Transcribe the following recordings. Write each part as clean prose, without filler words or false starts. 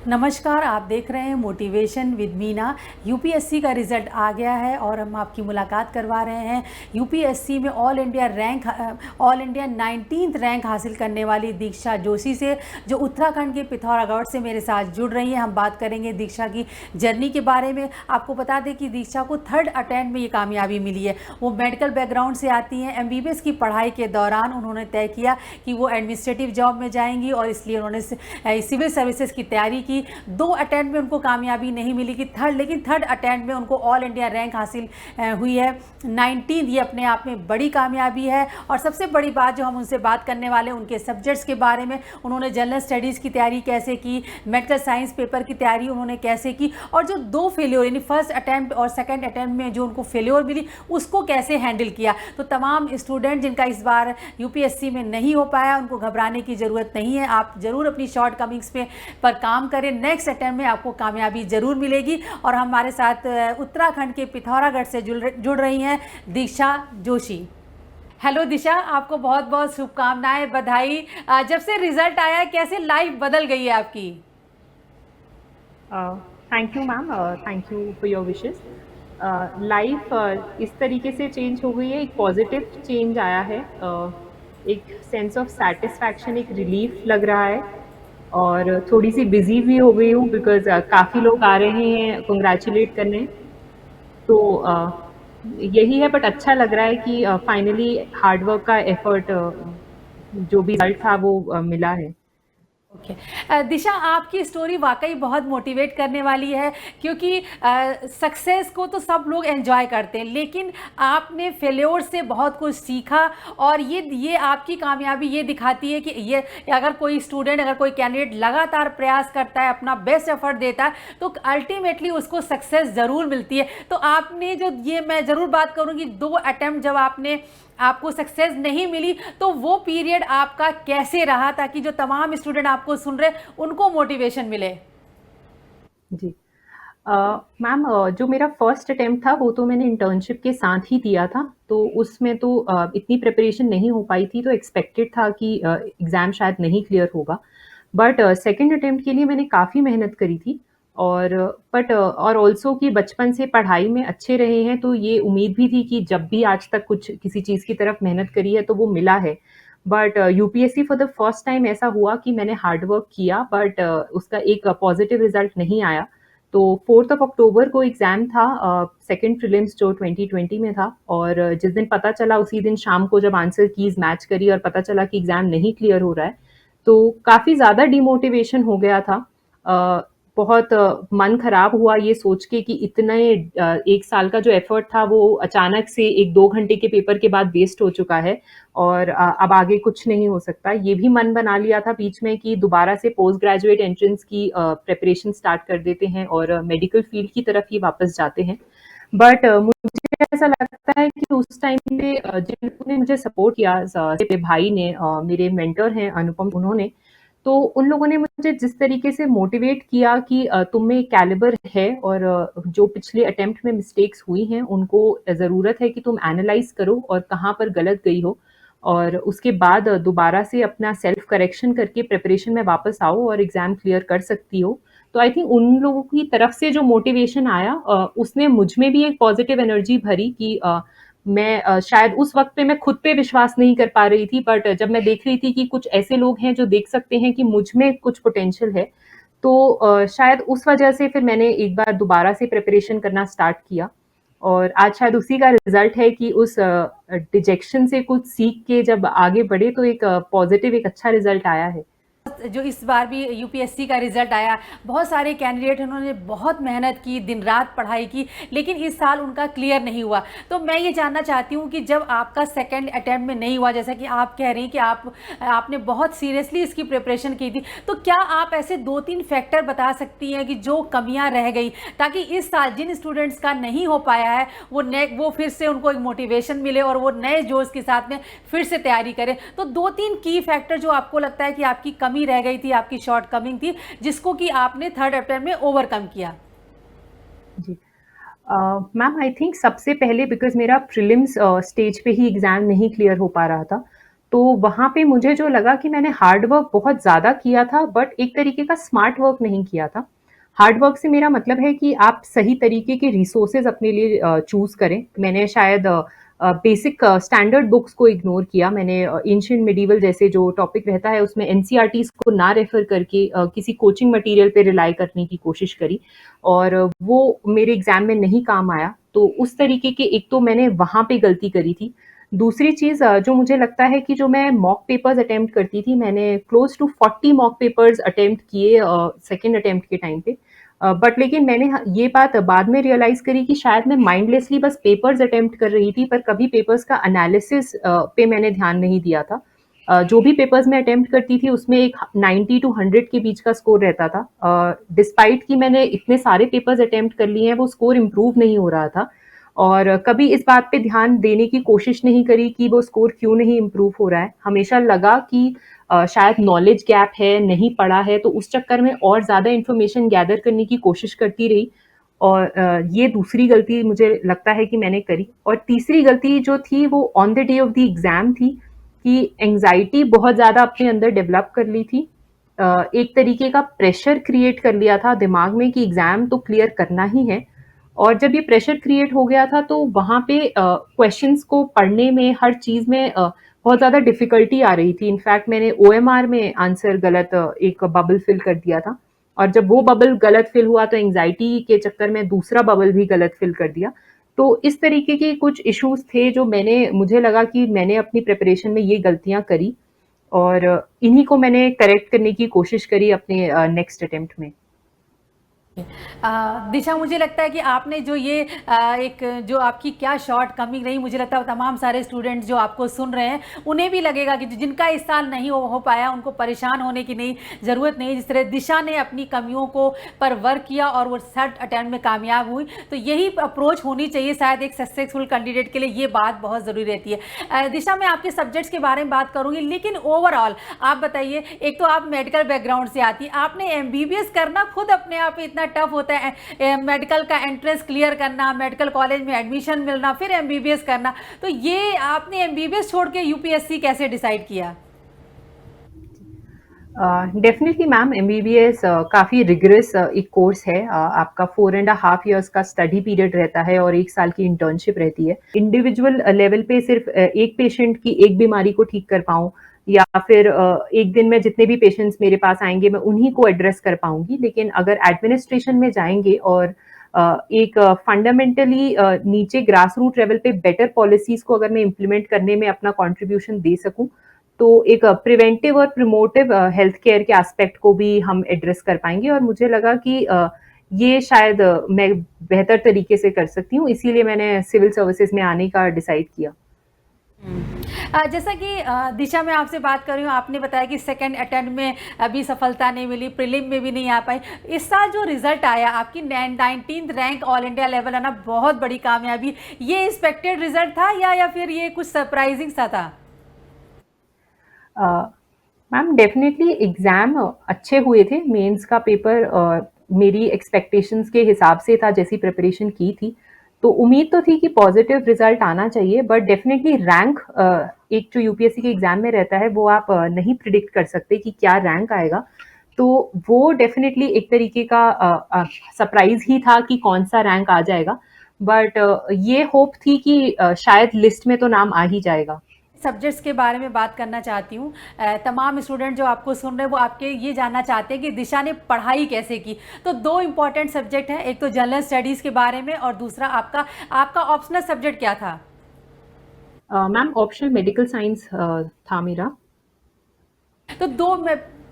नमस्कार, आप देख रहे हैं मोटिवेशन विद मीना। यूपीएससी का रिज़ल्ट आ गया है और हम आपकी मुलाकात करवा रहे हैं यूपीएससी में ऑल इंडिया 19th रैंक हासिल करने वाली दीक्षा जोशी से, जो उत्तराखंड के पिथौरागढ़ से मेरे साथ जुड़ रही हैं। हम बात करेंगे दीक्षा की जर्नी के बारे में। आपको बता दें कि दीक्षा को 3rd अटेम्प्ट में ये कामयाबी मिली है। वो मेडिकल बैकग्राउंड से आती हैं। एमबीबीएस की पढ़ाई के दौरान उन्होंने तय किया कि वो एडमिनिस्ट्रेटिव जॉब में जाएंगी और इसलिए उन्होंने सिविल सर्विसेज की तैयारी की। 2 अटेम्प्ट में उनको कामयाबी नहीं मिली कि लेकिन थर्ड अटेम्प्ट में उनको ऑल इंडिया रैंक हासिल हुई है 19। ये अपने आप में बड़ी कामयाबी है। और सबसे बड़ी बात जो हम उनसे बात करने वाले हैं उनके सब्जेक्ट्स के बारे में। उन्होंने जनरल स्टडीज़ की तैयारी कैसे की, मेडिकल साइंस पेपर की तैयारी उन्होंने कैसे की, और जो 2 फेल्योर यानी फर्स्ट अटैम्प्ट और सेकंड अटैम्प्ट में जो उनको फेल्योर मिली उसको कैसे हैंडल किया। तो तमाम स्टूडेंट जिनका इस बार यूपीएससी में नहीं हो पाया, उनको घबराने की ज़रूरत नहीं है। आप ज़रूर अपनी शॉर्ट कमिंग्स पर काम करें। नेक्स्ट अटैम्प्ट में आपको कामयाबी ज़रूर मिलेगी। और हमारे साथ उत्तराखंड के पिथौरागढ़ से जुड़ रही हैं दीक्षा जोशी। हेलो दिशा, आपको बहुत बहुत शुभकामनाएं, बधाई। जब से रिजल्ट आया है कैसे लाइफ बदल गई है आपकी? Thank you ma'am, thank you for your wishes. Life इस तरीके से चेंज हो गई है, एक पॉजिटिव चेंज आया है। एक सेंस ऑफ सेटिस्फैक्शन, एक रिलीफ लग रहा है। और थोड़ी सी बिजी भी हो गई हूँ बिकॉज काफ़ी लोग आ रहे हैं कंग्रेचुलेट करने। तो यही है, बट अच्छा लग रहा है कि फाइनली हार्डवर्क का एफर्ट, जो भी रिजल्ट था वो मिला है। ओके। दिशा, आपकी स्टोरी वाकई बहुत मोटिवेट करने वाली है, क्योंकि सक्सेस को तो सब लोग एंजॉय करते हैं, लेकिन आपने फेल्योर से बहुत कुछ सीखा। और ये आपकी कामयाबी ये दिखाती है कि ये अगर कोई स्टूडेंट, अगर कोई कैंडिडेट लगातार प्रयास करता है, अपना बेस्ट एफर्ट देता है, तो अल्टीमेटली उसको सक्सेस ज़रूर मिलती है। तो आपने जो ये मैं ज़रूर बात करूँगी, 2 अटैम्प्ट जब आपको सक्सेस नहीं मिली, तो वो पीरियड आपका कैसे रहा, ताकि जो तमाम स्टूडेंट आपको सुन रहे उनको मोटिवेशन मिले? जी। मैम, जो मेरा फर्स्ट अटेम्प्ट था वो तो मैंने इंटर्नशिप के साथ ही दिया था, तो उसमें तो इतनी प्रिपरेशन नहीं हो पाई थी, तो एक्सपेक्टेड था कि एग्ज़ाम शायद नहीं क्लियर होगा। बट सेकंड अटेम्प्ट के लिए मैंने काफ़ी मेहनत करी थी। और बट और ऑल्सो कि बचपन से पढ़ाई में अच्छे रहे हैं, तो ये उम्मीद भी थी कि जब भी आज तक कुछ किसी चीज़ की तरफ मेहनत करी है तो वो मिला है। But UPSC for the first time ऐसा हुआ कि मैंने हार्ड वर्क किया, बट उसका एक पॉजिटिव रिजल्ट नहीं आया। तो 4th ऑफ अक्टूबर को एग्ज़ाम था, सेकंड प्रीलिम्स जो 2020 में था। और जिस दिन पता चला, उसी दिन शाम को जब आंसर कीज़ मैच करी और पता चला कि एग्ज़ाम नहीं क्लियर हो रहा है, तो काफ़ी ज़्यादा डिमोटिवेशन हो गया था। अ, बहुत मन खराब हुआ ये सोच के कि इतने 1 साल का जो एफर्ट था वो अचानक से 1-2 घंटे के पेपर के बाद वेस्ट हो चुका है। और अब आगे कुछ नहीं हो सकता। ये भी मन बना लिया था बीच में कि दोबारा से पोस्ट ग्रेजुएट एंट्रेंस की प्रिपरेशन स्टार्ट कर देते हैं और मेडिकल फील्ड की तरफ ही वापस जाते हैं। बट मुझे ऐसा लगता है कि उस टाइम पे जिन लोगों ने मुझे सपोर्ट किया, मेरे भाई ने, मेरे मेंटर हैं अनुपम, उन्होंने, तो उन लोगों ने मुझे जिस तरीके से मोटिवेट किया कि तुम में कैलिबर है, और जो पिछले अटेम्प्ट में मिस्टेक्स हुई हैं उनको ज़रूरत है कि तुम एनालाइज करो और कहाँ पर गलत गई हो, और उसके बाद दोबारा से अपना सेल्फ करेक्शन करके प्रिपरेशन में वापस आओ और एग्ज़ाम क्लियर कर सकती हो। तो आई थिंक उन लोगों की तरफ से जो मोटिवेशन आया, उसने मुझ में भी एक पॉजिटिव एनर्जी भरी कि मैं शायद उस वक्त पे मैं खुद पे विश्वास नहीं कर पा रही थी, बट जब मैं देख रही थी कि कुछ ऐसे लोग हैं जो देख सकते हैं कि मुझ में कुछ पोटेंशियल है, तो शायद उस वजह से फिर मैंने एक बार दोबारा से प्रिपरेशन करना स्टार्ट किया। और आज शायद उसी का रिजल्ट है कि उस डिजेक्शन से कुछ सीख के जब आगे बढ़े तो एक पॉजिटिव, एक अच्छा रिजल्ट आया है। जो इस बार भी यूपीएससी का रिजल्ट आया, बहुत सारे कैंडिडेट उन्होंने बहुत मेहनत की, दिन रात पढ़ाई की, लेकिन इस साल उनका क्लियर नहीं हुआ। तो मैं ये जानना चाहती हूँ कि जब आपका सेकंड अटेम्प्ट में नहीं हुआ, जैसा कि आप कह रही हैं कि आपने बहुत सीरियसली इसकी प्रिपरेशन की थी, तो क्या आप ऐसे 2-3 फैक्टर बता सकती हैं कि जो कमियां रह गई, ताकि इस साल जिन स्टूडेंट्स का नहीं हो पाया है वो फिर से उनको एक मोटिवेशन मिले और वो नए जोश के साथ में फिर से तैयारी करें? तो 2-3 की फैक्टर जो आपको लगता है कि आपकी कमी रह गई थी, आपकी शॉर्ट कमिंग थी, जिसको कि आपने थर्ड अटेम्प्ट में ओवरकम किया। जी। मैम, आई थिंक सबसे पहले बिकॉज़ मेरा प्रीलिम्स स्टेज पे ही एग्ज़ाम नहीं क्लियर हो पा रहा था, तो वहाँ पे मुझे जो लगा कि मैंने हार्ड वर्क बहुत ज़्यादा किया था, बट एक तरीके का स्मार्ट वर्क नहीं किया था। हार्ड वर्क से मेरा मतलब है कि आप सही तरीके के रिसोर्सेज़ अपने लिए चूज़ करें। मैंने शायद बेसिक स्टैंडर्ड बुक्स को इग्नोर किया। मैंने एंशिएंट मिडीवल जैसे जो टॉपिक रहता है उसमें एनसीईआरटीज़ को ना रेफ़र करके किसी कोचिंग मटीरियल पे रिलाई करने की कोशिश करी, और वो मेरे एग्ज़ाम में नहीं काम आया। तो उस तरीके के एक तो मैंने वहाँ पे गलती करी थी। दूसरी चीज़ जो मुझे लगता है कि जो मैं मॉक पेपर्स अटेम्प्ट करती थी, मैंने close to 40 mock papers attempt किए सेकंड अटेम्प्ट के टाइम पे। बट लेकिन मैंने ये बात बाद में रियलाइज़ करी कि शायद मैं माइंडलेसली बस पेपर्स अटेम्प्ट कर रही थी, पर कभी पेपर्स का एनालिसिस पे मैंने ध्यान नहीं दिया था। जो भी पेपर्स मैं अटेम्प्ट करती थी उसमें एक 90 टू 100 के बीच का स्कोर रहता था। डिस्पाइट कि मैंने इतने सारे पेपर्स अटेम्प्ट कर लिए हैं, वो स्कोर इम्प्रूव नहीं हो रहा था, और कभी इस बात पे ध्यान देने की कोशिश नहीं करी कि वो स्कोर क्यों नहीं इम्प्रूव हो रहा है। हमेशा लगा कि शायद नॉलेज गैप है, नहीं पढ़ा है, तो उस चक्कर में और ज़्यादा इन्फॉर्मेशन गैदर करने की कोशिश करती रही, और ये दूसरी गलती मुझे लगता है कि मैंने करी। और तीसरी गलती जो थी वो on the day of the exam थी, कि एंग्ज़ायटी बहुत ज़्यादा अपने अंदर डेवलप कर ली थी। एक तरीके का प्रेशर क्रिएट कर लिया था दिमाग में कि एग्ज़ाम तो क्लियर करना ही है, और जब ये प्रेशर क्रिएट हो गया था तो वहाँ पे क्वेश्चंस को पढ़ने में, हर चीज़ में बहुत ज़्यादा डिफ़िकल्टी आ रही थी। इनफैक्ट मैंने ओएमआर में आंसर गलत एक बबल फिल कर दिया था, और जब वो बबल गलत फिल हुआ तो एंग्ज़ायटी के चक्कर में दूसरा बबल भी गलत फिल कर दिया। तो इस तरीके के कुछ इश्यूज़ थे जो मुझे लगा कि मैंने अपनी प्रिपरेशन में ये गलतियाँ करी, और इन्हीं को मैंने करेक्ट करने की कोशिश करी अपने नेक्स्ट अटेम्प्ट में। दिशा, मुझे लगता है कि आपने जो ये एक जो आपकी क्या शॉर्ट कमिंग रही, मुझे लगता है तमाम सारे स्टूडेंट्स जो आपको सुन रहे हैं उन्हें भी लगेगा कि जिनका इस साल नहीं हो पाया उनको परेशान होने की नहीं ज़रूरत नहीं। जिस तरह दिशा ने अपनी कमियों को पर वर्क किया और वो थर्ड अटेम्प्ट में कामयाब हुई, तो यही अप्रोच होनी चाहिए शायद एक सक्सेसफुल कैंडिडेट के लिए। ये बात बहुत ज़रूरी रहती है। दिशा, मैं आपके सब्जेक्ट्स के बारे में बात करूँगी, लेकिन ओवरऑल आप बताइए, एक तो आप मेडिकल बैकग्राउंड से आती, आपने एमबीबीएस करना खुद अपने आप में इतना टफ होता है, मेडिकल का एंट्रेंस क्लियर करना, मेडिकल कॉलेज में एडमिशन मिलना, फिर एमबीबीएस करना, तो ये आपने एमबीबीएस छोड़ के यूपीएससी कैसे डिसाइड किया? डेफिनेटली मैम, एमबीबीएस काफ़ी रिगरस एक कोर्स है। आपका 4.5 ईयर्स का स्टडी पीरियड रहता है और 1 साल की इंटर्नशिप रहती है। इंडिविजुअल लेवल पे सिर्फ एक पेशेंट की एक बीमारी को ठीक कर पाऊँ, या फिर एक दिन में जितने भी पेशेंट्स मेरे पास आएंगे मैं उन्हीं को एड्रेस कर पाऊंगी। लेकिन अगर एडमिनिस्ट्रेशन में जाएंगे और एक फंडामेंटली नीचे ग्रास रूट लेवल पे बेटर पॉलिसीज को अगर मैं इम्प्लीमेंट करने में अपना कॉन्ट्रीब्यूशन दे सकूं, तो एक प्रिवेंटिव और प्रमोटिव हेल्थ केयर के एस्पेक्ट को भी हम एड्रेस कर पाएंगे। और मुझे लगा कि ये शायद मैं बेहतर तरीके से कर सकती हूँ, इसीलिए मैंने सिविल सर्विसेज में आने का डिसाइड किया। जैसा कि दिशा, मैं आपसे बात कर रही हूँ, आपने बताया कि सेकंड अटेम्प्ट में अभी सफलता नहीं मिली, प्रीलिम में भी नहीं आ पाई। इस साल जो रिजल्ट आया आपकी 19th rank all India level आना बहुत बड़ी कामयाबी, ये एक्सपेक्टेड रिजल्ट था या फिर ये कुछ सरप्राइजिंग सा था? मैम, डेफिनेटली एग्ज़ाम अच्छे हुए थे। मेंस का पेपर मेरी एक्सपेक्टेशंस के हिसाब से था, जैसी प्रिपरेशन की थी। तो उम्मीद तो थी कि पॉजिटिव रिजल्ट आना चाहिए, बट डेफिनेटली रैंक एक जो यूपीएससी के एग्ज़ाम में रहता है वो आप नहीं प्रिडिक्ट कर सकते कि क्या रैंक आएगा। तो वो डेफिनेटली एक तरीके का सरप्राइज़ ही था कि कौन-सा रैंक आ जाएगा। बट ये होप थी कि शायद लिस्ट में तो नाम आ ही जाएगा। सब्जेक्ट्स के बारे में बात करना चाहती हूँ। तमाम स्टूडेंट जो आपको सुन रहे हैं वो आपके ये जानना चाहते हैं कि दिशा ने पढ़ाई कैसे की। तो दो इम्पॉर्टेंट सब्जेक्ट हैं, एक तो जनरल स्टडीज़ के बारे में और दूसरा आपका ऑप्शनल सब्जेक्ट क्या था? मैम, ऑप्शनल मेडिकल साइंस था मेरा। तो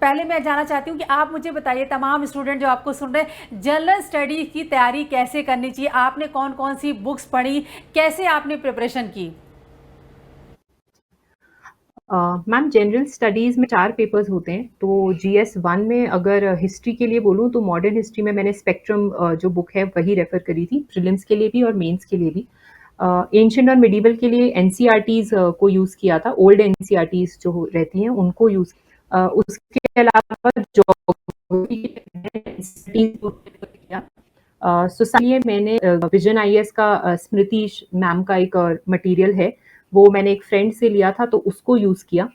पहले मैं जानना चाहती हूँ कि आप मुझे बताइए, तमाम स्टूडेंट जो आपको सुन रहे हैं, जनरल स्टडी की तैयारी कैसे करनी चाहिए? आपने कौन कौन सी बुक्स पढ़ी, कैसे आपने प्रिपरेशन की? मैम, जनरल स्टडीज़ में 4 पेपर्स होते हैं। तो जीएस 1 में अगर हिस्ट्री के लिए बोलूँ तो मॉडर्न हिस्ट्री में मैंने स्पेक्ट्रम जो बुक है वही रेफ़र करी थी, प्रीलिम्स के लिए भी और मेंस के लिए भी। एंशिएंट और मिडीवल के लिए एनसीईआरटीज़ को यूज़ किया था, ओल्ड एनसीईआरटीज़ जो रहती हैं उनको यूज़। उसके अलावा ज्योग्राफी को रेफ़र किया। सोसाइटी मैंने विजन आईएएस का स्मृति मैम का एक मटेरियल है, वो मैंने एक फ्रेंड से लिया था तो उसको यूज़ किया।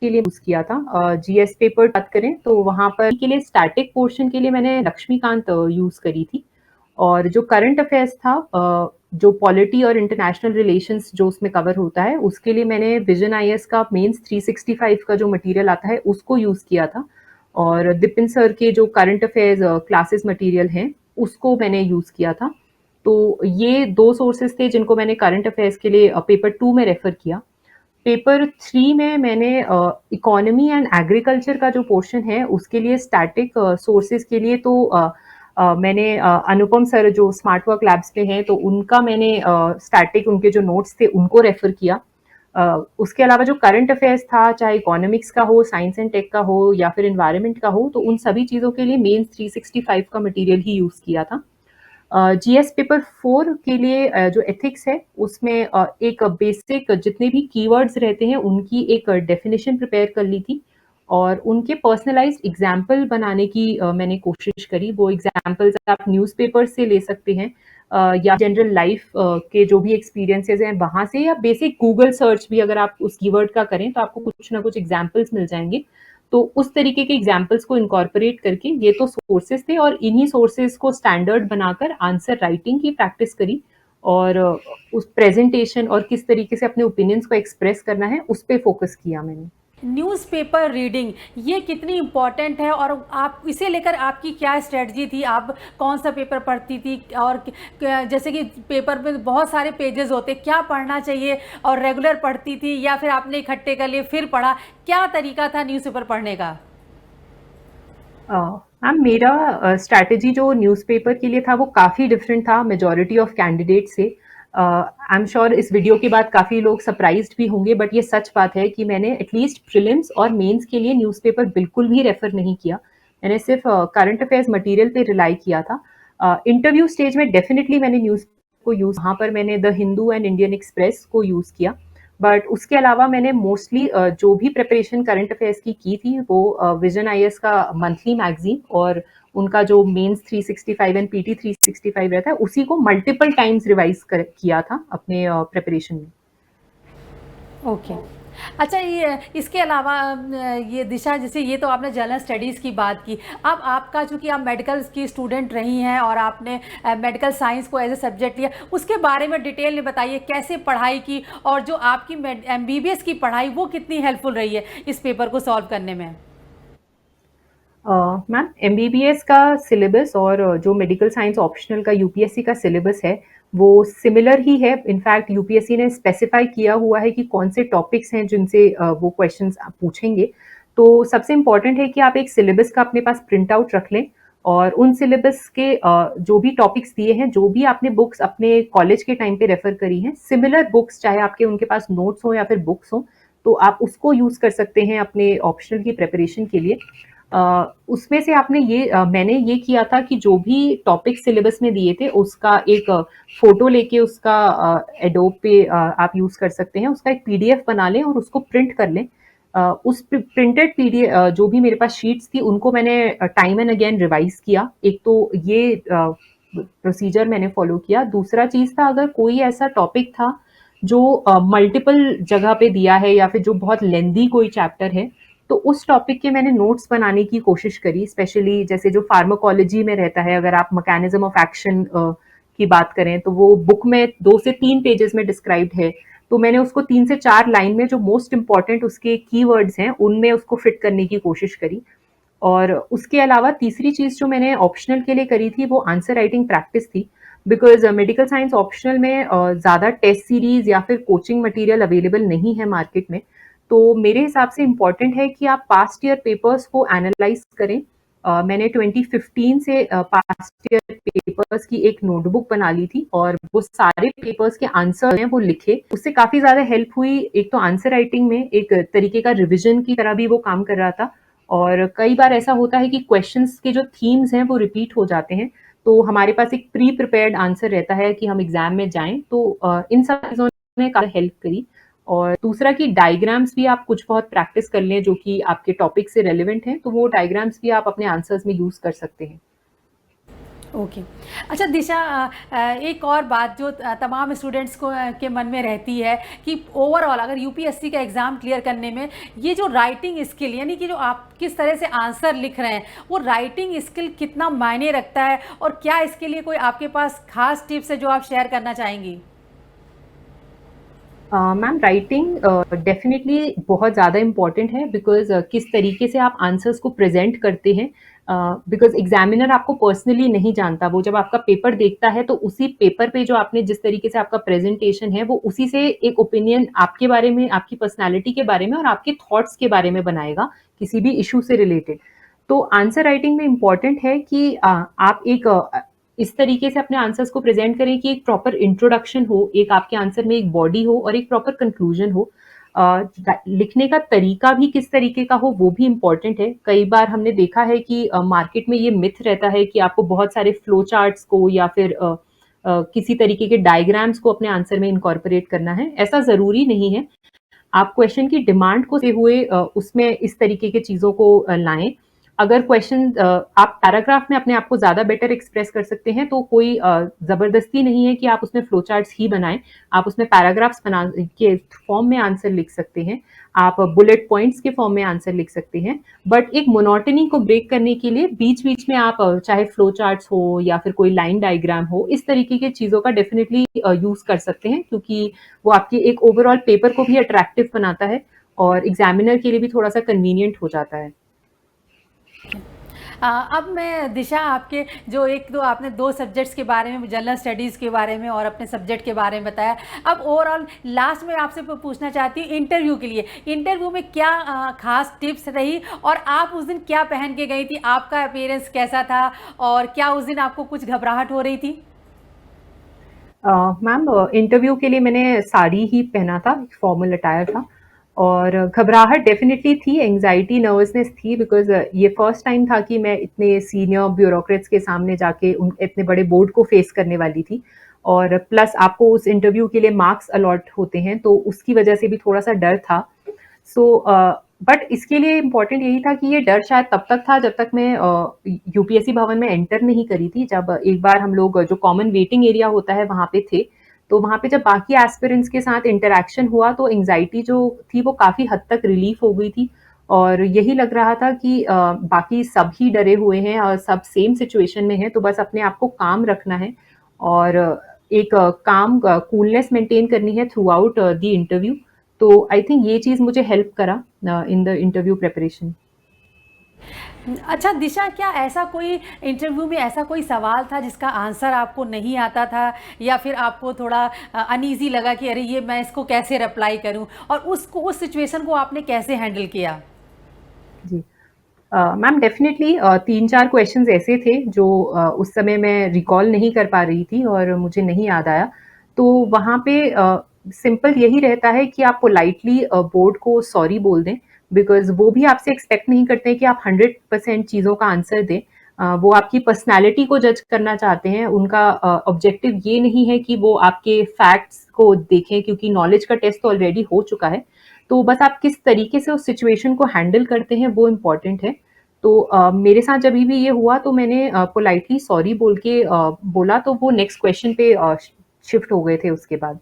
के लिए यूज़ किया था। जीएस पेपर बात करें तो वहाँ पर के लिए स्टैटिक पोर्शन के लिए मैंने लक्ष्मीकांत यूज़ करी थी। और जो करंट अफेयर्स था, जो पॉलिटी और इंटरनेशनल रिलेशंस जो उसमें कवर होता है, उसके लिए मैंने विजन आईएएस का मेंस 365 का जो मटेरियल आता है उसको यूज़ किया था। और दिपिन सर के जो करंट अफेयर्स क्लासेस मटेरियल हैं उसको मैंने यूज़ किया था। तो ये 2 सोर्सेज़ थे जिनको मैंने करंट अफेयर्स के लिए पेपर 2 में रेफ़र किया। पेपर 3 में मैंने इकोनॉमी एंड एग्रीकल्चर का जो पोर्शन है उसके लिए स्टैटिक सोर्सेज के लिए तो मैंने अनुपम सर जो स्मार्ट वर्क लैब्स पे हैं तो उनका मैंने स्टैटिक उनके जो नोट्स थे उनको रेफर किया। उसके अलावा जो करंट अफेयर्स था, चाहे इकोनॉमिक्स का हो, साइंस एंड टेक का हो या फिर एनवायरनमेंट का हो, तो उन सभी चीज़ों के लिए मेंस 365 का मटेरियल ही यूज़ किया था। जीएस पेपर 4 के लिए जो एथिक्स है उसमें एक बेसिक जितने भी कीवर्ड्स रहते हैं उनकी एक डेफिनेशन प्रिपेयर कर ली थी और उनके पर्सनलाइज्ड एग्जाम्पल बनाने की मैंने कोशिश करी। वो एग्जाम्पल्स आप न्यूज़पेपर से ले सकते हैं या जनरल लाइफ के जो भी एक्सपीरियंसेस हैं वहाँ से, या बेसिक गूगल सर्च भी अगर आप उस कीवर्ड का करें तो आपको कुछ ना कुछ एग्जाम्पल्स मिल जाएंगे। तो उस तरीके के एग्जाम्पल्स को इनकॉर्पोरेट करके ये तो सोर्सेस थे और इन्हीं सोर्सेस को स्टैंडर्ड बनाकर आंसर राइटिंग की प्रैक्टिस करी और उस प्रेजेंटेशन और किस तरीके से अपने ओपिनियंस को एक्सप्रेस करना है उस पर फोकस किया मैंने। न्यूज़पेपर रीडिंग ये कितनी इम्पॉर्टेंट है और आप इसे लेकर आपकी क्या स्ट्रेटजी थी? आप कौन सा पेपर पढ़ती थी? और जैसे कि पेपर में बहुत सारे पेजेस होते, क्या पढ़ना चाहिए और रेगुलर पढ़ती थी या फिर आपने इकट्ठे कर लिए फिर पढ़ा? क्या तरीका था न्यूज़पेपर पढ़ने का? मैम मेरा स्ट्रैटेजी जो न्यूज़पेपर के लिए था वो काफ़ी डिफरेंट था मेजॉरिटी ऑफ कैंडिडेट से। आई एम श्योर इस वीडियो के बाद काफ़ी लोग सरप्राइज्ड भी होंगे, बट ये सच बात है कि मैंने एटलीस्ट प्रीलिम्स और मेंस के लिए न्यूज़पेपर बिल्कुल भी रेफर नहीं किया। मैंने सिर्फ करंट अफेयर्स मटेरियल पे रिलाई किया था। इंटरव्यू स्टेज में डेफिनेटली मैंने न्यूज़ को यूज़, वहाँ पर मैंने the Hindu and Indian express को यूज़ किया। बट उसके अलावा मैंने मोस्टली जो भी प्रिपरेशन करंट अफेयर्स की थी वो विजन आईएएस का मंथली मैगजीन और उनका जो मेंस 365 एंड पीटी 365 रहता है उसी को मल्टीपल टाइम्स रिवाइज किया था अपने प्रिपरेशन में। ओके। अच्छा, ये इसके अलावा ये दिशा, जैसे ये तो आपने जनरल स्टडीज़ की बात की। अब आपका, चूँकि आप मेडिकल की स्टूडेंट रही हैं और आपने मेडिकल साइंस को एज ए सब्जेक्ट लिया, उसके बारे में डिटेल में बताइए कैसे पढ़ाई की और जो आपकी एमबीबीएस की पढ़ाई वो कितनी हेल्पफुल रही है इस पेपर को सॉल्व करने में? मैम एमबीबीएस का सिलेबस और जो मेडिकल साइंस ऑप्शनल का यूपीएससी का सिलेबस है वो सिमिलर ही है। इनफैक्ट यूपीएससी ने स्पेसिफाई किया हुआ है कि कौन से टॉपिक्स हैं जिनसे वो क्वेश्चंस पूछेंगे। तो सबसे इम्पॉर्टेंट है कि आप एक सिलेबस का अपने पास प्रिंट आउट रख लें और उन सिलेबस के जो भी टॉपिक्स दिए हैं, जो भी आपने बुक्स अपने कॉलेज के टाइम पे रेफर करी हैं, सिमिलर बुक्स, चाहे आपके उनके पास नोट्स हो या फिर बुक्स हो, तो आप उसको यूज कर सकते हैं अपने ऑप्शनल की प्रिपरेशन के लिए। उसमें से आपने मैंने ये किया था कि जो भी टॉपिक सिलेबस में दिए थे उसका एक फोटो लेके उसका एडोब पे आप यूज कर सकते हैं, उसका एक पीडीएफ बना लें और उसको प्रिंट कर लें। उस प्रिंटेड पीडीएफ जो भी मेरे पास शीट्स थी उनको मैंने टाइम एंड अगेन रिवाइज किया। एक तो ये प्रोसीजर मैंने फॉलो किया। दूसरा चीज था, अगर कोई ऐसा टॉपिक था जो मल्टीपल जगह पे दिया है या फिर जो बहुत लेंदी कोई चैप्टर है, तो उस टॉपिक के मैंने नोट्स बनाने की कोशिश करी। स्पेशली जैसे जो फार्माकोलॉजी में रहता है, अगर आप मैकेनिज्म ऑफ एक्शन की बात करें तो वो बुक में 2 से 3 पेजेस में डिस्क्राइब्ड है, तो मैंने उसको 3 से 4 लाइन में जो मोस्ट इंपॉर्टेंट उसके कीवर्ड्स हैं उनमें उसको फिट करने की कोशिश करी। और उसके अलावा तीसरी चीज जो मैंने ऑप्शनल के लिए करी थी वो आंसर राइटिंग प्रैक्टिस थी। बिकॉज मेडिकल साइंस ऑप्शनल में ज़्यादा टेस्ट सीरीज या फिर कोचिंग मटेरियल अवेलेबल नहीं है मार्केट में। तो मेरे हिसाब से इम्पॉर्टेंट है कि आप पास्ट ईयर पेपर्स को एनालाइज करें। मैंने 2015 से पास्ट ईयर पेपर्स की एक नोटबुक बना ली थी और वो सारे पेपर्स के आंसर हैं वो लिखे। उससे काफ़ी ज़्यादा हेल्प हुई। एक तो आंसर राइटिंग में एक तरीके का रिविजन की तरह भी वो काम कर रहा था और कई बार ऐसा होता है कि क्वेश्चंस के जो थीम्स हैं वो रिपीट हो जाते हैं, तो हमारे पास एक प्री प्रिपेयर्ड आंसर रहता है कि हम एग्जाम में जाएं। तो इन सब चीज़ों ने काफ़ी हेल्प करी। और दूसरा कि डायग्राम्स भी आप कुछ बहुत प्रैक्टिस कर लें जो कि आपके टॉपिक से रेलिवेंट हैं, तो वो डायग्राम्स भी आप अपने आंसर्स में यूज़ कर सकते हैं। ओके। अच्छा दिशा, एक और बात जो तमाम स्टूडेंट्स को के मन में रहती है कि ओवरऑल अगर यूपीएससी का एग्ज़ाम क्लियर करने में ये जो राइटिंग स्किल, यानी कि जो आप किस तरह से आंसर लिख रहे हैं, वो राइटिंग स्किल कितना मायने रखता है, और क्या इसके लिए कोई आपके पास खास टिप्स है जो आप शेयर करना चाहेंगी? मैम, राइटिंग डेफिनेटली बहुत ज़्यादा इम्पॉर्टेंट है, बिकॉज़ किस तरीके से आप आंसर्स को प्रेज़ेंट करते हैं, बिकॉज़ एग्ज़ामिनर आपको पर्सनली नहीं जानता। वो जब आपका पेपर देखता है तो उसी पेपर पे जो आपने जिस तरीके से आपका प्रेज़ेंटेशन है, वो उसी से एक ओपिनियन आपके बारे में, आपकी पर्सनैलिटी के बारे में और आपके थॉट्स के बारे में बनाएगा, किसी भी इश्यू से रिलेटेड। तो आंसर राइटिंग में इम्पॉर्टेंट है कि आप एक इस तरीके से अपने आंसर्स को प्रेजेंट करें कि एक प्रॉपर इंट्रोडक्शन हो, एक आपके आंसर में एक बॉडी हो और एक प्रॉपर कंक्लूजन हो। लिखने का तरीका भी किस तरीके का हो, वो भी इम्पोर्टेंट है। कई बार हमने देखा है कि मार्केट में ये मिथ रहता है कि आपको बहुत सारे फ्लो चार्ट्स को या फिर किसी तरीके के डायग्राम्स को अपने आंसर में इनकॉर्पोरेट करना है। ऐसा ज़रूरी नहीं है। आप क्वेश्चन की डिमांड को से हुए उसमें इस तरीके की चीज़ों को लाएँ। अगर क्वेश्चन आप पैराग्राफ में अपने आप को ज़्यादा बेटर एक्सप्रेस कर सकते हैं, तो कोई ज़बरदस्ती नहीं है कि आप उसमें फ्लो चार्ट्स ही बनाएँ। आप उसमें पैराग्राफ्स बना के फॉर्म में आंसर लिख सकते हैं। आप बुलेट पॉइंट्स के फॉर्म में आंसर लिख सकते हैं। बट एक मोनोटनी को ब्रेक करने के लिए बीच-बीच में आप चाहे फ्लो चार्ट्स हो या फिर कोई लाइन डायग्राम हो, इस तरीके की चीज़ों का डेफिनिटली यूज़ कर सकते हैं, क्योंकि वो आपकी एक ओवरऑल पेपर को भी अट्रैक्टिव बनाता है और एग्जामिनर के लिए भी थोड़ा-सा कन्वीनियंट हो जाता है। अब मैं दिशा, आपके जो एक दो आपने दो सब्जेक्ट्स के बारे में, जनरल स्टडीज़ के बारे में और अपने सब्जेक्ट के बारे में बताया। अब ओवरऑल लास्ट में आपसे पूछना चाहती हूँ, इंटरव्यू के लिए, इंटरव्यू में क्या खास टिप्स रही, और आप उस दिन क्या पहन के गई थी, आपका अपीयरेंस कैसा था, और क्या उस दिन आपको कुछ घबराहट हो रही थी? मैम, इंटरव्यू के लिए मैंने साड़ी ही पहना था, फॉर्मल अटायर था और घबराहट डेफ़िनिटली थी, एंग्ज़ायटी, नर्वसनेस थी, बिकॉज़ ये फर्स्ट टाइम था कि मैं इतने सीनियर ब्यूरोक्रेट्स के सामने जाके उन इतने बड़े बोर्ड को फ़ेस करने वाली थी और प्लस आपको उस इंटरव्यू के लिए मार्क्स अलॉट होते हैं, तो उसकी वजह से भी थोड़ा-सा डर था। सो बट इसके लिए इम्पोर्टेंट यही था कि ये डर शायद तब तक था जब तक मैं यूपीएससी भवन में एंटर नहीं करी थी। जब एक बार हम लोग जो कॉमन वेटिंग एरिया होता है वहाँ पे थे, तो वहाँ पे जब बाकी एस्पिरेंट्स के साथ इंटरैक्शन हुआ तो एंग्ज़ायटी जो थी वो काफ़ी हद तक रिलीफ़ हो गई थी और यही लग रहा था कि बाकी सब ही डरे हुए हैं और सब सेम सिचुएशन में हैं, तो बस अपने आप को काम रखना है और एक काम कूलनेस मेंटेन करनी है थ्रू आउट द इंटरव्यू। तो आई थिंक ये चीज़ मुझे हेल्प करा इन द इंटरव्यू प्रिपरेशन। अच्छा दिशा, क्या ऐसा कोई इंटरव्यू में ऐसा कोई सवाल था जिसका आंसर आपको नहीं आता था, या फिर आपको थोड़ा अनईजी लगा कि अरे ये मैं इसको कैसे रिप्लाई करूं, और उसको, उस सिचुएशन को आपने कैसे हैंडल किया? जी। मैम, डेफ़िनेटली 3-4 क्वेश्चन्स ऐसे थे जो उस समय मैं रिकॉल नहीं कर पा रही थी और मुझे नहीं याद आया। तो वहाँ पे सिंपल यही रहता है कि आप पोलाइटली बोर्ड को सॉरी बोल दें, बिकॉज़ वो भी आपसे एक्सपेक्ट नहीं करते हैं कि आप 100% चीज़ों का आंसर दें। वो आपकी पर्सनैलिटी को जज करना चाहते हैं। उनका ऑब्जेक्टिव ये नहीं है कि वो आपके फैक्ट्स को देखें, क्योंकि नॉलेज का टेस्ट तो ऑलरेडी हो चुका है। तो बस आप किस तरीके से उस सिचुएशन को हैंडल करते हैं वो इम्पोर्टेंट है। तो मेरे साथ जभी भी ये हुआ तो मैंने पोलाइटली सॉरी बोल के बोला, तो वो नेक्स्ट क्वेश्चन पे शिफ्ट हो गए थे उसके बाद।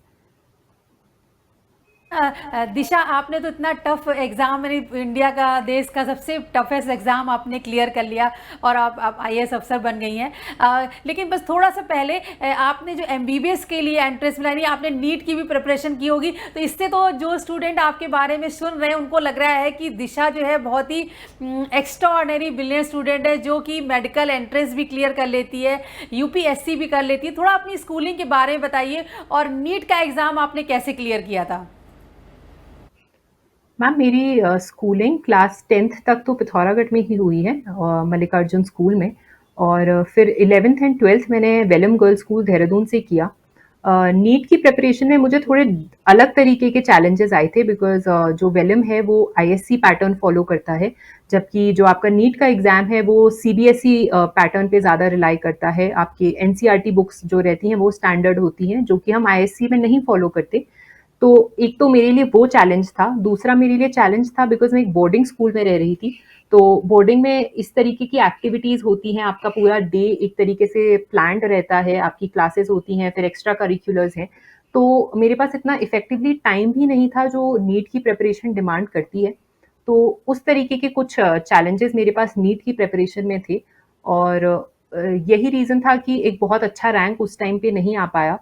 दिशा, आपने तो इतना टफ एग्ज़ाम, मेरी इंडिया का, देश का सबसे टफेस्ट एग्ज़ाम आपने क्लियर कर लिया, और आप आईएएस अफसर बन गई हैं। लेकिन बस थोड़ा सा पहले आपने जो एमबीबीएस के लिए एंट्रेंस में, यानी आपने नीट की भी प्रिपरेशन की होगी, तो इससे तो जो स्टूडेंट आपके बारे में सुन रहे हैं उनको लग रहा है कि दिशा जो है बहुत ही एक्स्ट्रा ऑर्डिनरी ब्रिलियंट स्टूडेंट है, जो कि मेडिकल एंट्रेंस भी क्लियर कर लेती है, यूपीएससी भी कर लेती है। थोड़ा अपनी स्कूलिंग के बारे में बताइए, और नीट का एग्ज़ाम आपने कैसे क्लियर किया था? मैम, मेरी स्कूलिंग क्लास 10th तक तो पिथौरागढ़ में ही हुई है, मल्लिकार्जुन स्कूल में, और फिर 11th एंड 12th मैंने वेलम गर्ल्स स्कूल देहरादून से किया। नीट की प्रिपरेशन में मुझे थोड़े अलग तरीके के चैलेंजेस आए थे, बिकॉज़ जो वेलम है वो आईएससी पैटर्न फॉलो करता है, जबकि जो आपका नीट का एग्ज़ाम है वो सीबीएसई पैटर्न पे ज़्यादा रिलाई करता है। आपकी एनसीईआरटी बुक्स जो रहती हैं वो स्टैंडर्ड होती हैं, जो कि हम आईएससी में नहीं फॉलो करते। तो एक तो मेरे लिए वो चैलेंज था, दूसरा मेरे लिए चैलेंज था बिकॉज़ मैं एक बोर्डिंग स्कूल में रह रही थी। तो बोर्डिंग में इस तरीके की एक्टिविटीज़ होती हैं, आपका पूरा डे एक तरीके से प्लान्ड रहता है, आपकी क्लासेस होती हैं, फिर एक्स्ट्रा करिकुलर्स हैं। तो मेरे पास इतना इफ़ेक्टिवली टाइम भी नहीं था जो नीट की प्रिपरेशन डिमांड करती है। तो उस तरीके के कुछ चैलेंजेस मेरे पास नीट की प्रिपरेशन में थे और यही रीज़न था कि एक बहुत अच्छा रैंक उस टाइम पे नहीं आ पाया।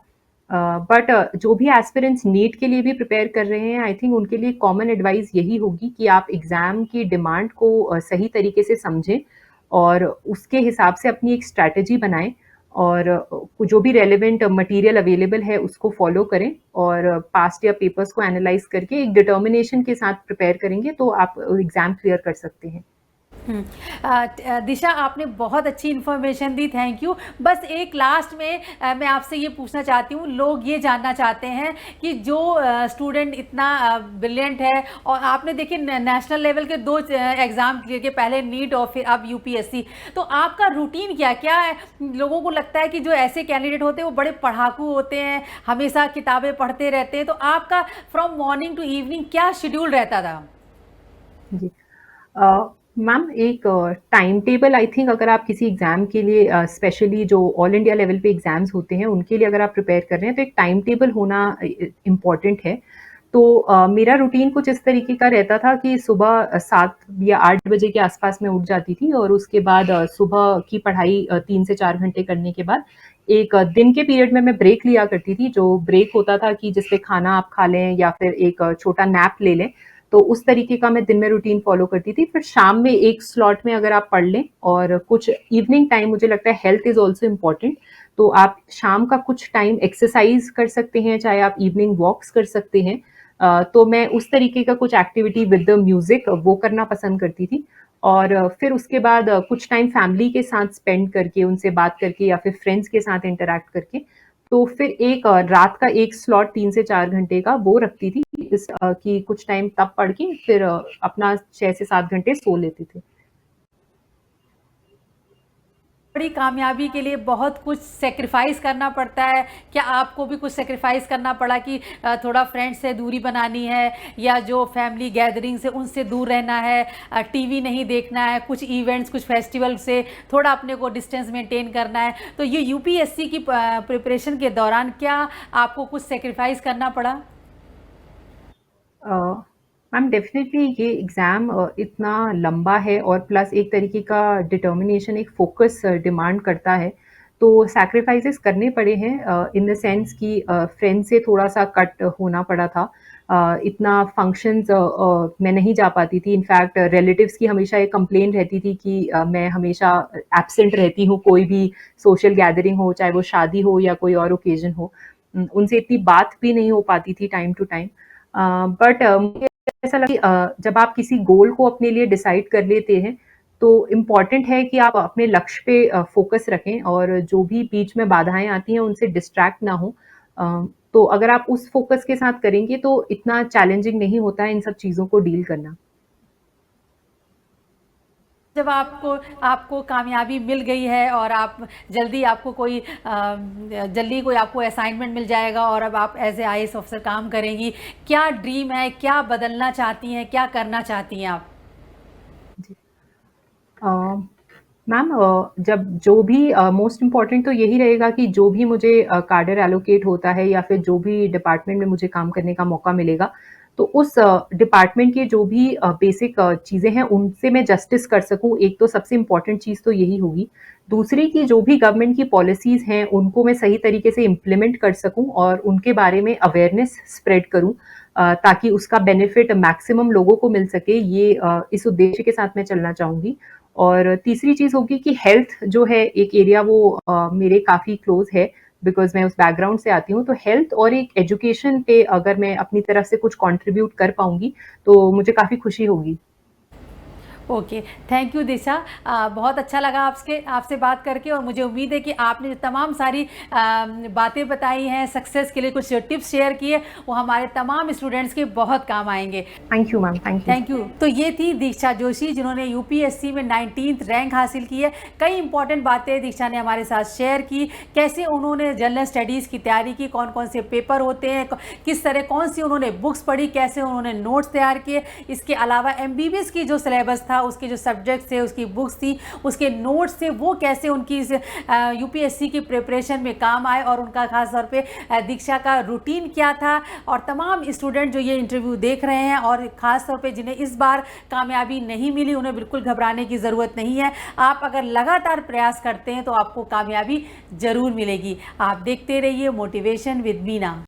बट जो भी एस्पिरेंट्स नीट के लिए भी प्रिपेयर कर रहे हैं, आई थिंक उनके लिए कॉमन एडवाइस यही होगी कि आप एग्ज़ाम की डिमांड को सही तरीके से समझें और उसके हिसाब से अपनी एक स्ट्रैटेजी बनाएँ और जो भी रेलेवेंट मटेरियल अवेलेबल है उसको फ़ॉलो करें और पास्ट ईयर पेपर्स को एनालाइज़ करके एक डिटर्मिनेशन के साथ प्रिपेयर करेंगे तो आप एग्ज़ाम क्लियर कर सकते हैं। दिशा, आपने बहुत अच्छी इन्फॉर्मेशन दी, थैंक यू। बस एक लास्ट में मैं आपसे ये पूछना चाहती हूँ, लोग ये जानना चाहते हैं कि जो स्टूडेंट इतना ब्रिलियंट है और आपने देखिए नेशनल लेवल के 2 एग्ज़ाम क्लियर किए, पहले नीट और फिर अब यूपीएससी, तो आपका रूटीन क्या है? लोगों को लगता है कि जो ऐसे कैंडिडेट होते हैं वो बड़े पढ़ाकू होते हैं, हमेशा किताबें पढ़ते रहते हैं, तो आपका फ्रॉम मॉर्निंग टू इवनिंग क्या शेड्यूल रहता था? जी। मैम एक टाइम टेबल आई थिंक अगर आप किसी एग्ज़ाम के लिए स्पेशली जो ऑल इंडिया लेवल पे एग्ज़ाम्स होते हैं, उनके लिए अगर आप प्रिपेयर कर रहे हैं, तो एक टाइम टेबल होना इम्पॉर्टेंट है। तो मेरा रूटीन कुछ इस तरीके का रहता था कि सुबह 7 या 8 बजे के आसपास मैं उठ जाती थी और उसके बाद सुबह की पढ़ाई 3 से 4 घंटे करने के बाद एक दिन के पीरियड में मैं ब्रेक लिया करती थी, जो ब्रेक होता था कि जिससे खाना आप खा लें या फिर एक छोटा नैप ले लें। तो उस तरीके का मैं दिन में रूटीन फ़ॉलो करती थी। फिर शाम में एक स्लॉट में अगर आप पढ़ लें और कुछ इवनिंग टाइम मुझे लगता है हेल्थ इज़ ऑल्सो इम्पोर्टेंट, तो आप शाम का कुछ टाइम एक्सरसाइज़ कर सकते हैं, चाहे आप इवनिंग वॉक्स कर सकते हैं। तो मैं उस तरीके का कुछ एक्टिविटी विद द म्यूज़िक वो करना पसंद करती थी और फिर उसके बाद कुछ टाइम फैमिली के साथ स्पेंड करके, उनसे बात करके या फिर फ्रेंड्स के साथ इंटरैक्ट करके, तो फिर एक रात का एक स्लॉट 3 से 4 घंटे का वो रखती थी कि कुछ टाइम तब पढ़ के फिर अपना 6 से 7 घंटे सो लेते थे। बड़ी कामयाबी के लिए बहुत कुछ सैक्रिफाइस करना पड़ता है। क्या आपको भी कुछ सैक्रिफाइस करना पड़ा कि थोड़ा फ्रेंड्स से दूरी बनानी है या जो फैमिली गैदरिंग्स है उनसे दूर रहना है, टीवी नहीं देखना है, कुछ इवेंट्स, कुछ फेस्टिवल से थोड़ा अपने को डिस्टेंस मेंटेन करना है? तो ये यूपीएससी की प्रिपरेशन के दौरान क्या आपको कुछ सैक्रिफाइस करना पड़ा? मैम डेफ़िनेटली ये एग्ज़ाम इतना लंबा है और प्लस एक तरीके का डिटर्मिनेशन, एक फ़ोकस डिमांड करता है। तो सैक्रिफ़ाइसेस करने पड़े हैं इन द सेंस कि फ्रेंड से थोड़ा-सा कट होना पड़ा था। इतना फंक्शंस मैं नहीं जा पाती थी। इनफैक्ट रिलेटिव्स की हमेशा ये कंप्लेन रहती थी कि मैं हमेशा एब्सेंट रहती हूँ, कोई भी सोशल गैदरिंग हो, चाहे वो शादी हो या कोई और ओकेज़न हो। उनसे इतनी बात भी नहीं हो पाती थी टाइम टू टाइम। बट मुझे ऐसा लगा कि जब आप किसी गोल को अपने लिए डिसाइड कर लेते हैं, तो इम्पॉर्टेंट है कि आप अपने लक्ष्य पे फ़ोकस रखें और जो भी बीच में बाधाएँ आती हैं, उनसे डिस्ट्रैक्ट ना हों। तो अगर आप उस फ़ोकस के साथ करेंगे, तो इतना चैलेंजिंग नहीं होता है इन सब चीज़ों को डील करना। जब आपको आपको कामयाबी मिल गई है और आप जल्दी आपको कोई जल्दी कोई आपको असाइनमेंट मिल जाएगा और अब आप एज ए आईएएस ऑफिसर काम करेंगी, क्या ड्रीम है, क्या बदलना चाहती हैं, क्या करना चाहती हैं आप? जी। अ, मैम जब जो भी मोस्ट इम्पोर्टेंट तो यही रहेगा कि जो भी मुझे कैडर एलोकेट होता है या फिर जो भी डिपार्टमेंट में मुझे काम करने का मौका मिलेगा, तो उस डिपार्टमेंट के जो भी बेसिक चीज़ें हैं, उनसे मैं जस्टिस कर सकूँ, एक तो सबसे इम्पोर्टेंट चीज़ तो यही होगी। दूसरी कि जो भी गवर्नमेंट की पॉलिसीज़ हैं, उनको मैं सही तरीके से इम्प्लीमेंट कर सकूँ और उनके बारे में अवेयरनेस स्प्रेड करूँ ताकि उसका बेनिफिट मैक्सिमम लोगों को मिल सके, ये इस उद्देश्य के साथ मैं चलना चाहूँगी। और तीसरी चीज़ होगी कि हेल्थ जो है एक एरिया वो मेरे काफ़ी क्लोज़ है बिकॉज़ मैं उस बैकग्राउंड से आती हूँ, तो हेल्थ और एक एजुकेशन पे अगर मैं अपनी तरफ से कुछ कंट्रीब्यूट कर पाऊँगी, तो मुझे काफ़ी खुशी होगी। ओके, थैंक यू दिशा। बहुत अच्छा लगा आपसे बात करके, और मुझे उम्मीद है कि आपने जो तमाम सारी बातें बताई हैं, सक्सेस के लिए कुछ टिप्स शेयर किए, वो हमारे तमाम स्टूडेंट्स के बहुत काम आएंगे। Thank you ma'am, thank you. तो ये थी दीक्षा जोशी, जिन्होंने यूपीएससी में 19th रैंक हासिल की है। कई इंपॉर्टेंट बातें दीक्षा ने हमारे साथ शेयर की, कैसे उन्होंने जनरल स्टडीज़ की तैयारी की, कौन कौन से पेपर होते हैं, किस तरह कौन सी उन्होंने बुक्स पढ़ी, कैसे उन्होंने नोट्स तैयार किए। इसके अलावा एमबीबीएस की जो सिलेबस था, उसके जो सब्जेक्ट्स थे, उसकी बुक्स थी, उसके नोट्स थे, वो कैसे उनकी यूपीएससी की प्रिपरेशन में काम आए, और उनका खास तौर पे दीक्षा का रूटीन क्या था। और तमाम स्टूडेंट जो ये इंटरव्यू देख रहे हैं, और ख़ास तौर पे जिन्हें इस बार कामयाबी नहीं मिली, उन्हें बिल्कुल घबराने की ज़रूरत नहीं है। आप अगर लगातार प्रयास करते हैं तो आपको कामयाबी ज़रूर मिलेगी। आप देखते रहिए मोटिवेशन विद मीना।